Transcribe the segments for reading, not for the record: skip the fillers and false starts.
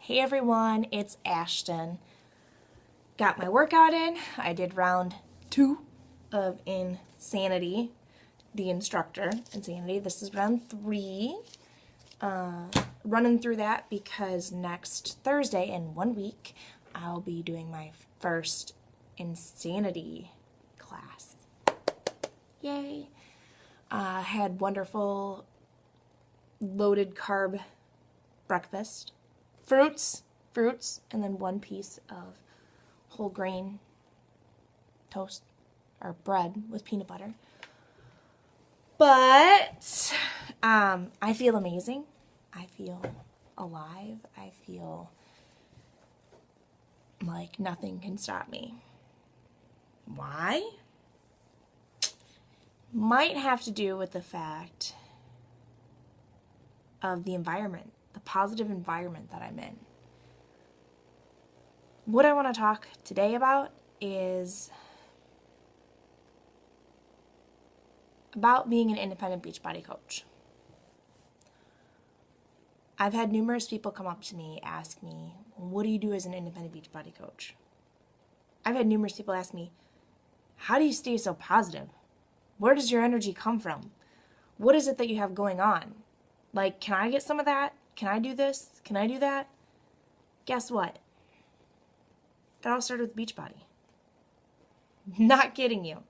Hey everyone, it's Ashton. Got my workout in. I did round 2 of Insanity, the instructor, Insanity. This is round 3. Running through that because next Thursday in 1 week, I'll be doing my first Insanity class. Yay! Had wonderful loaded carb breakfast. Fruits, and then 1 piece of whole grain toast or bread with peanut butter. But I feel amazing. I feel alive. I feel like nothing can stop me. Why? Might have to do with the fact of the environment, the positive environment that I'm in. What I want to talk today about is about being an independent Beachbody coach. I've had numerous people come up to me, ask me, what do you do as an independent Beachbody coach? I've had numerous people ask me, how do you stay so positive? Where does your energy come from? What is it that you have going on? Like, can I get some of that? Can I do this? Can I do that? Guess what? It all started with Beachbody. Not kidding you.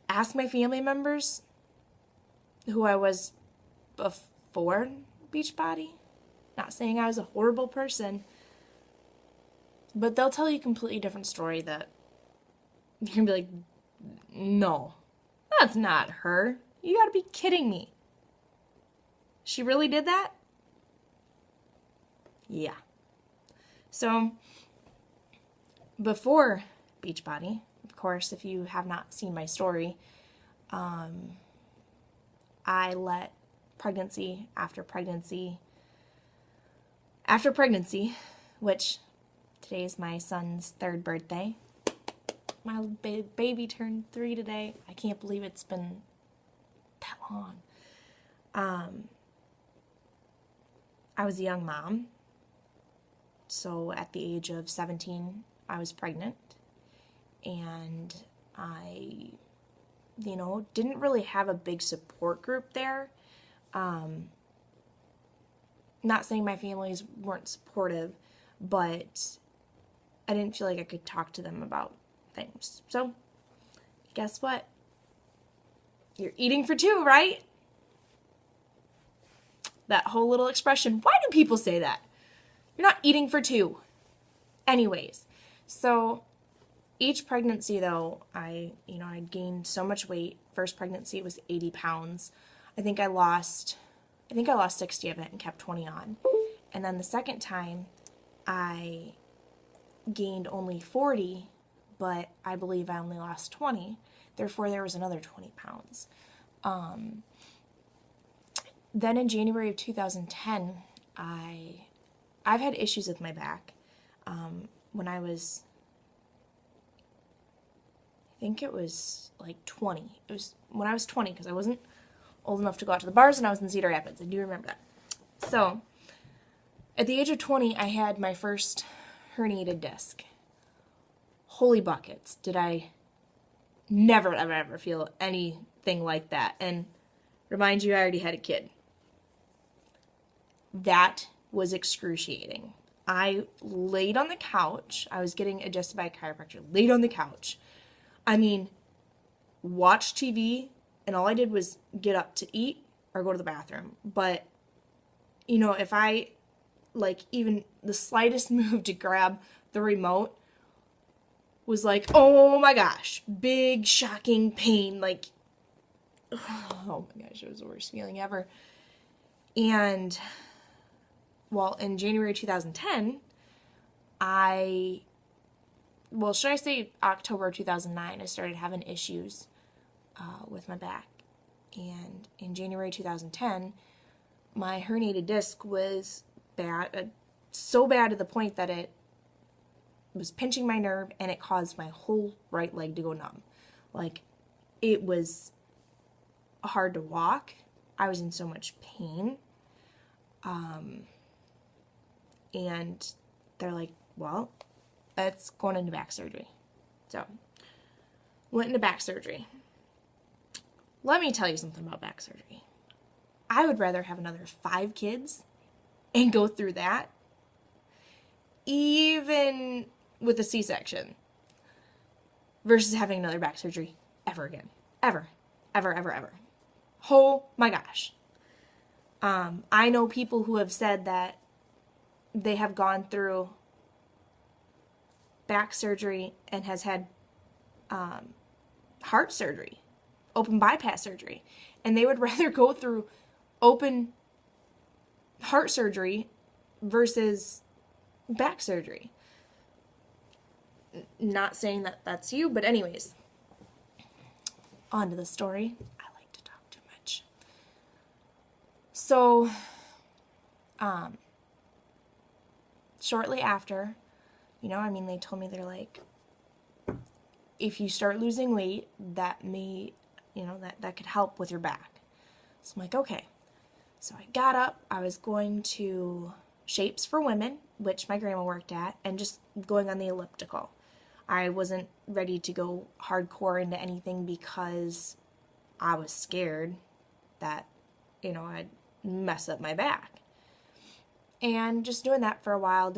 Ask my family members who I was before Beachbody. Not saying I was a horrible person, but they'll tell you a completely different story that you're going to be like, no, that's not her. You got to be kidding me. She really did that? Yeah. So, before Beachbody, of course, if you have not seen my story, I let pregnancy after pregnancy, which today is my son's 3rd birthday. My baby turned 3 today. I can't believe it's been that long. I was a young mom. So at the age of 17, I was pregnant. And I, didn't really have a big support group there. Not saying my families weren't supportive, but I didn't feel like I could talk to them about things. So, guess what? You're eating for 2, right? That whole little expression. Why do people say that? You're not eating for 2. Anyways, so each pregnancy though, I gained so much weight. First pregnancy was 80 pounds. I think I lost 60 of it and kept 20 on. And then the second time I gained only 40, but I believe I only lost 20. Therefore, there was another 20 pounds. Then in January of 2010, I've had issues with my back. When I was, I think it was like 20. It was when I was 20 because I wasn't old enough to go out to the bars and I was in Cedar Rapids. I do remember that. So, at the age of 20, I had my first herniated disc. Holy buckets, did I never, ever feel anything like that. And remind you, I already had a kid. That was excruciating. I laid on the couch. I was getting adjusted by a chiropractor. Laid on the couch. I mean, watched TV, and all I did was get up to eat or go to the bathroom. But, if I, even the slightest move to grab the remote was like, oh my gosh, big, shocking pain. Oh my gosh, it was the worst feeling ever. And, well, in January 2010, should I say October 2009, I started having issues with my back. And in January 2010, my herniated disc was bad, so bad to the point that it was pinching my nerve and it caused my whole right leg to go numb. It was hard to walk. I was in so much pain. And they're like, well, it's going into back surgery. So, went into back surgery. Let me tell you something about back surgery. I would rather have another 5 kids and go through that, even with a C-section, versus having another back surgery ever again. Ever. Ever, ever, ever. Oh my gosh. I know people who have said that they have gone through back surgery and has had heart surgery, open bypass surgery, and they would rather go through open heart surgery versus back surgery. Not saying that that's you, but anyways, on to the story. I like to talk too much. So, shortly after, they told me, they're like, if you start losing weight, that may, that could help with your back. So I'm like, okay. So I got up, I was going to Shapes for Women, which my grandma worked at, and just going on the elliptical. I wasn't ready to go hardcore into anything because I was scared that, I'd mess up my back. And just doing that for a while,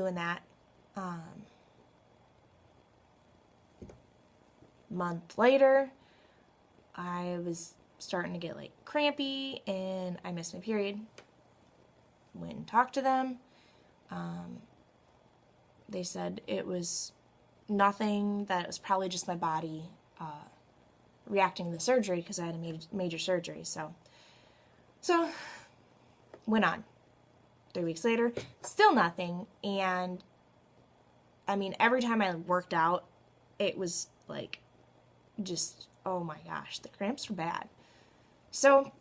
month later, I was starting to get crampy and I missed my period. Went and talked to them. They said it was nothing, that it was probably just my body reacting to the surgery because I had a major surgery. So went on. 3 weeks later, still nothing. And every time I worked out, it was just, oh my gosh, the cramps were bad. So